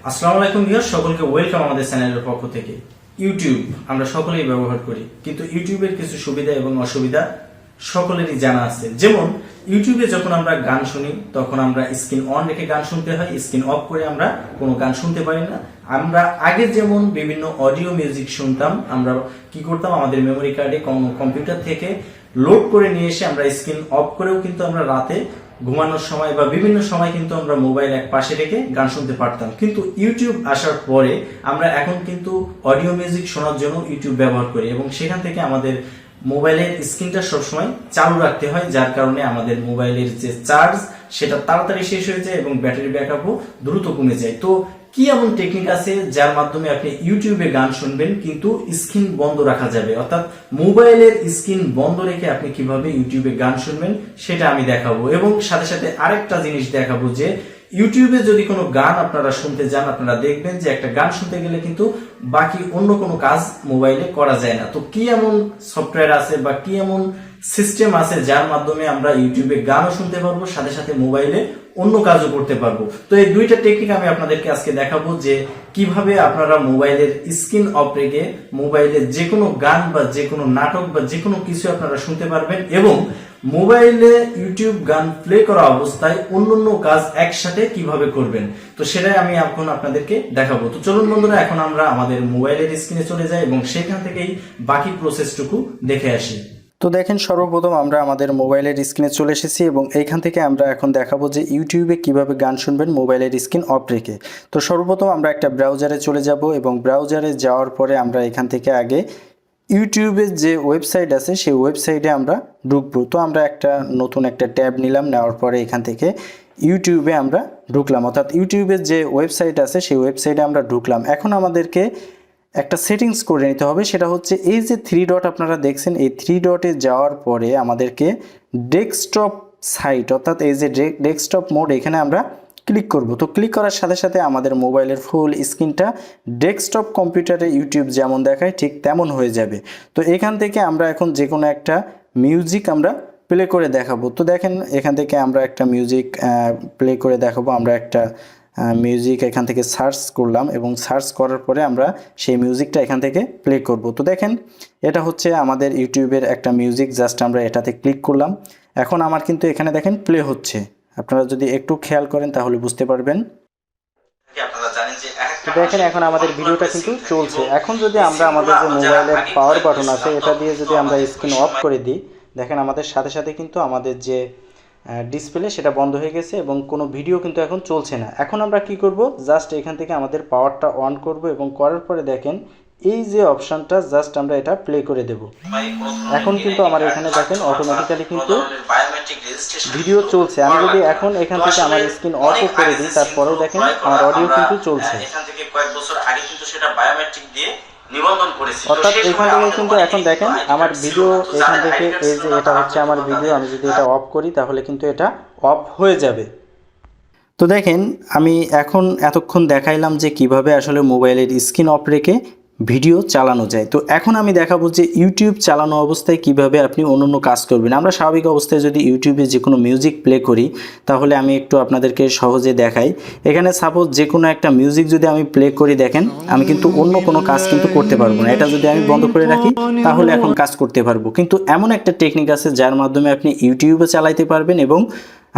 আসসালামু আলাইকুম ভিউয়ার্স, সকলকে ওয়েলকাম আমাদের চ্যানেলের পক্ষ থেকে। ইউটিউব আমরা সকলেই ব্যবহার করি, কিন্তু ইউটিউবের কিছু সুবিধা এবং অসুবিধা সকলেরই জানা আছে। যেমন ইউটিউবে যখন আমরা গান শুনি তখন আমরা স্ক্রিন অন রেখে গান শুনতে হয়, স্ক্রিন অফ করে আমরা কোনো গান শুনতে পারি না। আমরা আগে যেমন বিভিন্ন অডিও মিউজিক শুনতাম, আমরা কি করতাম, আমাদের মেমোরি কার্ডে কম্পিউটার থেকে লোড করে নিয়ে এসে আমরা স্ক্রিন অফ করেও কিন্তু আমরা রাতে ঘুমানোর সময় বা বিভিন্ন সময় কিন্তু আমরা মোবাইল এক পাশে রেখে গান শুনতে পারতাম। কিন্তু ইউটিউব আসার পরে আমরা এখন কিন্তু অডিও মিউজিক শোনার জন্য ইউটিউব ব্যবহার করি এবং সেখান থেকে আমাদের মোবাইলের স্ক্রিনটা সবসময় চালু রাখতে হয়, যার কারণে আমাদের মোবাইলের যে চার্জ সেটা তাড়াতাড়ি শেষ হয়ে যায় এবং ব্যাটারি ব্যাকআপও দ্রুত কমে যায়। তো কি এমন টেকনিক আছে যার মাধ্যমে আপনি ইউটিউবে গান শুনবেন কিন্তু স্ক্রিন বন্ধ রাখা যাবে, অর্থাৎ মোবাইলের স্ক্রিন বন্ধ রেখে আপনি কিভাবে ইউটিউবে গান শুনবেন সেটা আমি দেখাবো। এবং সাথে সাথে আরেকটা জিনিস দেখাবো যে ইউটিউবে যদি কোনো গান আপনারা শুনতে যান, আপনারা দেখবেন যে একটা গান শুনতে গেলে কিন্তু বাকি অন্য কোনো কাজ মোবাইলে করা যায় না। তো কি এমন সফটওয়্যার আছে বা কি এমন সিস্টেম আছে যার মাধ্যমে আমরা ইউটিউবে গানও শুনতে পারবো, সাথে সাথে মোবাইলে অন্য কাজও করতে পারবো। তো এই দুইটা টেকনিক আমি আপনাদেরকে আজকে দেখাবো যে কিভাবে আপনারা মোবাইলের স্ক্রিন অফ রেখে মোবাইলে যে কোনো গান বা যে কোনো নাটক বা যে কোনো কিছু আপনারা শুনতে পারবেন এবং মোবাইলে ইউটিউব গান প্লে করা অবস্থায় অন্যান্য কাজ একসাথে কিভাবে করবেন, তো সেটাই আমি এখন আপনাদেরকে দেখাবো। তো চলুন বন্ধুরা, এখন আমরা আমাদের মোবাইলের স্ক্রিনে চলে যাই এবং সেখান থেকেই বাকি প্রসেসটুকু দেখে আসি। তো দেখেন, সর্বপ্রথম আমরা আমাদের মোবাইলের স্ক্রিনে চলে এসেছি এবং এইখান থেকে আমরা এখন দেখাবো যে ইউটিউবে কিভাবে গান শুনবেন মোবাইলের স্ক্রিন অফ রেখে। তো সর্বপ্রথম আমরা একটা ব্রাউজারে চলে যাব এবং ব্রাউজারে যাওয়ার পরে আমরা এখান থেকে আগে ইউটিউবের যে ওয়েবসাইট আছে সেই ওয়েবসাইটে আমরা ঢুকবো। তো আমরা নতুন একটা ট্যাব নিলাম, নেওয়ার পরে এখান থেকে ইউটিউবে আমরা ঢুকলাম, অর্থাৎ ইউটিউবের যে ওয়েবসাইট আছে সেই ওয়েবসাইটে আমরা ঢুকলাম। এখন আমাদেরকে একটা সেটিংস করে নিতে হবে, সেটা হচ্ছে এই যে 3 ডট আপনারা দেখছেন, এই 3 ডটে যাওয়ার পরে আমাদেরকে ডেস্কটপ সাইট, অর্থাৎ এই যে ডেস্কটপ মোড, এখানে আমরা ক্লিক করব। তো ক্লিক করার সাথে সাথে আমাদের মোবাইলের ফুল স্ক্রিনটা ডেস্কটপ কম্পিউটারে ইউটিউব যেমন দেখায় ঠিক তেমন হয়ে যাবে। তো এখান থেকে আমরা এখন যে কোনো একটা মিউজিক আমরা প্লে করে দেখাবো। তো দেখেন, এখান থেকে আমরা একটা মিউজিক প্লে করে দেখাবো। আমরা একটা মিউজিক এখান থেকে সার্চ করলাম এবং সার্চ করার পরে আমরা সেই মিউজিকটা এখান থেকে প্লে করব। তো দেখেন, এটা হচ্ছে আমাদের ইউটিউবের একটা মিউজিক, জাস্ট আমরা এটাতে ক্লিক করলাম। এখন আমার কিন্তু এখানে দেখেন প্লে হচ্ছে, আপনারা যদি একটু খেয়াল করেন তাহলে বুঝতে পারবেন। তো দেখেন, এখন আমাদের ভিডিওটা কিন্তু চলছে। এখন যদি আমরা আমাদের যে মোবাইলের পাওয়ার বাটন আছে এটা দিয়ে যদি আমরা স্ক্রিন অফ করে দিই, দেখেন আমাদের সাথে সাথে কিন্তু আমাদের যে ডিসপ্লে সেটা বন্ধ হয়ে গেছে এবং কোনো ভিডিও কিন্তু এখন চলছে না। এখন আমরা কি করব, জাস্ট এখান থেকে আমাদের পাওয়ারটা অন করব এবং করার পরে দেখেন এই যে অপশানটা, জাস্ট আমরা এটা প্লে করে দেব। এখন কিন্তু আমার এখানে দেখেন অটোমেটিক্যালি কিন্তু ভিডিও চলছে। আমি যদি এখন এখান থেকে আমার স্ক্রিন অফও করে দিই, তারপরেও দেখেন আমার অডিও কিন্তু চলছে। এখান থেকে কয়েক বছর আগে কিন্তু সেটা বায়োমেট্রিক দিয়ে নিবন্ধন করেছি, অর্থাৎ এখান থেকে কিন্তু এখন দেখেন আমার ভিডিও, এখান থেকে এই যে এটা হচ্ছে আমার ভিডিও, আমি যদি এটা অফ করি তাহলে কিন্তু এটা অফ হয়ে যাবে। তো দেখেন, আমি এখন এতক্ষণ দেখাইলাম যে কিভাবে আসলে মোবাইলের স্ক্রিন অফ রেখে ভিডিও চালানো যায়। তো এখন আমি দেখাবো যে ইউটিউব চালানো অবস্থায় কিভাবে আপনি অন্য কাজ করবেন। আমরা স্বাভাবিক অবস্থায় যদি ইউটিউবে যে কোনো মিউজিক প্লে করি তাহলে আমি একটু আপনাদেরকে সহজে দেখাই। এখানে সাপোজ যে কোনো একটা মিউজিক যদি আমি প্লে করি, দেখেন আমি কিন্তু অন্য কোনো কাজ কিন্তু করতে পারবো না। এটা যদি আমি বন্ধ করে রাখি তাহলে এখন কাজ করতে পারবো। কিন্তু এমন একটা টেকনিক আছে যার মাধ্যমে আপনি ইউটিউবে চালাইতে পারবেন এবং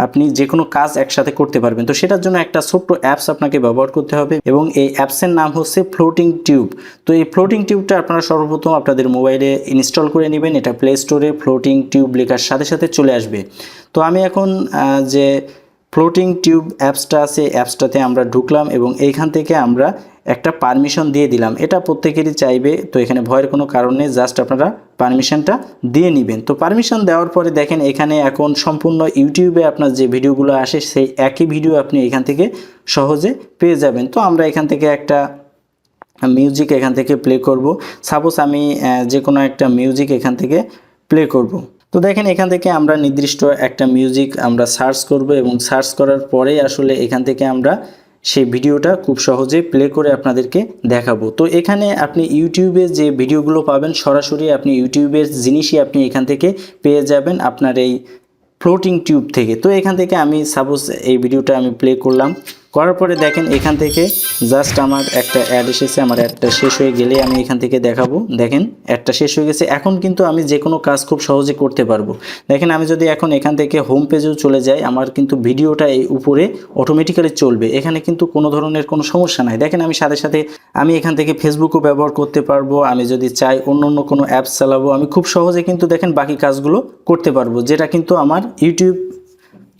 আপনি যে কোনো কাজ একসাথে করতে পারবেন। তো সেটার জন্য একটা ছোট্ট অ্যাপস আপনাকে ব্যবহার করতে হবে এবং এই অ্যাপসের নাম হচ্ছে ফ্লোটিং টিউব। তো এই ফ্লোটিং টিউবটা আপনারা সর্বপ্রথম আপনাদের মোবাইলে ইনস্টল করে নেবেন। এটা প্লে স্টোরে ফ্লোটিং টিউব লেখার সাথে সাথে চলে আসবে। তো আমি এখন যে ফ্লোটিং টিউব অ্যাপসটা আছে, অ্যাপসটাতে আমরা ঢুকলাম এবং এইখান থেকে আমরা একটা পারমিশন দিয়ে দিলাম। এটা প্রত্যেকেরই চাইবে, তো এখানে ভয়ের কোনো কারণ নেই, জাস্ট আপনারা পারমিশনটা দিয়ে নেবেন। তো পারমিশন দেওয়ার পরে দেখেন এখানে এখন সম্পূর্ণ ইউটিউবে আপনার যে ভিডিওগুলো আসে সেই একই ভিডিও আপনি এখান থেকে সহজে পেয়ে যাবেন। তো আমরা এখান থেকে একটা মিউজিক এখান থেকে প্লে করব। সাপোজ আমি যে কোনো একটা মিউজিক এখান থেকে প্লে করব। তো দেখেন, এখান থেকে আমরা নির্দিষ্ট একটা মিউজিক আমরা সার্চ করব এবং সার্চ করার পরে আসলে এখান থেকে আমরা সেই ভিডিওটা খুব সহজে প্লে করে আপনাদেরকে দেখাবো। তো এখানে আপনি ইউটিউবে যে ভিডিওগুলো পাবেন সরাসরি আপনি ইউটিউবের জিনিসই আপনি এখান থেকে পেয়ে যাবেন আপনার এই ফ্লোটিং টিউব থেকে। তো এখান থেকে আমি সাপোজ এই ভিডিওটা আমি প্লে করলাম, করার পরে দেখেন এখান থেকে জাস্ট আমার একটা অ্যাড এসেছে, আমার অ্যাডটা শেষ হয়ে গেলে আমি এখান থেকে দেখাবো। দেখেন অ্যাডটা শেষ হয়ে গেছে। এখন কিন্তু আমি যে কোনো কাজ খুব সহজে করতে পারবো। দেখেন আমি যদি এখন এখান থেকে হোম পেজেও চলে যাই, আমার কিন্তু ভিডিওটা এই উপরে অটোমেটিক্যালি চলবে, এখানে কিন্তু কোনো ধরনের কোনো সমস্যা নাই। দেখেন আমি সাথে সাথে আমি এখান থেকে ফেসবুকও ব্যবহার করতে পারবো, আমি যদি চাই অন্য অন্য কোনো অ্যাপস চালাবো, আমি খুব সহজে কিন্তু দেখেন বাকি কাজগুলো করতে পারবো, যেটা কিন্তু আমার ইউটিউব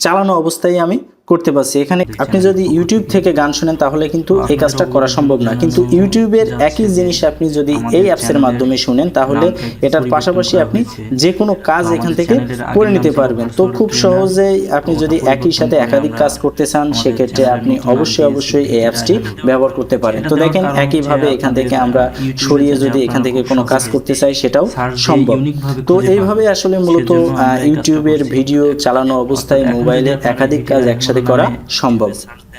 চালানো অবস্থায় আমি করতে পারছি। এখানে আপনি যদি ইউটিউব থেকে গান শুনেন তাহলে কিন্তু এই কাজটা করা সম্ভব না, কিন্তু ইউটিউবের একই জিনিস আপনি যদি এই অ্যাপসের মাধ্যমে শুনেন তাহলে এটার পাশাপাশি আপনি যে কোনো কাজ এখান থেকে করে নিতে পারবেন। তো খুব সহজেই আপনি যদি একই সাথে একাধিক কাজ করতে চান সেক্ষেত্রে আপনি অবশ্যই এই অ্যাপসটি ব্যবহার করতে পারেন। তো দেখেন একইভাবে এখান থেকে আমরা সরিয়ে যদি এখান থেকে কোনো কাজ করতে চাই সেটাও সম্ভব। তো এইভাবে আসলে মূলত ইউটিউবের ভিডিও চালানো অবস্থায় মোবাইলের একাধিক কাজ একসাথে করা সম্ভব।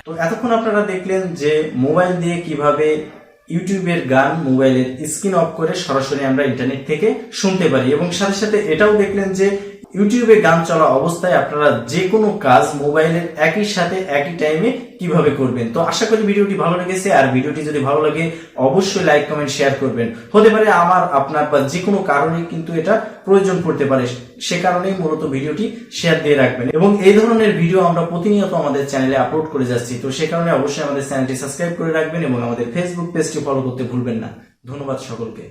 তো এতক্ষণ আপনারা দেখলেন যে মোবাইল দিয়ে কিভাবে ইউটিউবের গান মোবাইলের স্ক্রিন অফ করে সরাসরি আমরা ইন্টারনেট থেকে শুনতে পারি, এবং সাথে সাথে এটাও দেখলেন যে ইউটিউবে গান চলা অবস্থায় আপনারা যে কোনো কাজ মোবাইলের একই সাথে একই টাইমে কিভাবে করবেন। তো আশা করি ভিডিওটি ভালো লেগেছে, আর ভিডিওটি যদি ভালো লাগে অবশ্যই লাইক কমেন্ট শেয়ার করবেন। হতে পারে আমার আপনার বা যে কোনো কারণে কিন্তু এটা প্রয়োজন পড়তে পারে, সে কারণেই মূলত ভিডিওটি শেয়ার দিয়ে রাখবেন। এবং এই ধরনের ভিডিও আমরা প্রতিনিয়ত আমাদের চ্যানেলে আপলোড করে যাচ্ছি, তো সে কারণে অবশ্যই আমাদের চ্যানেলটি সাবস্ক্রাইব করে রাখবেন এবং আমাদের ফেসবুক পেজটি ফলো করতে ভুলবেন না। ধন্যবাদ সকলকে।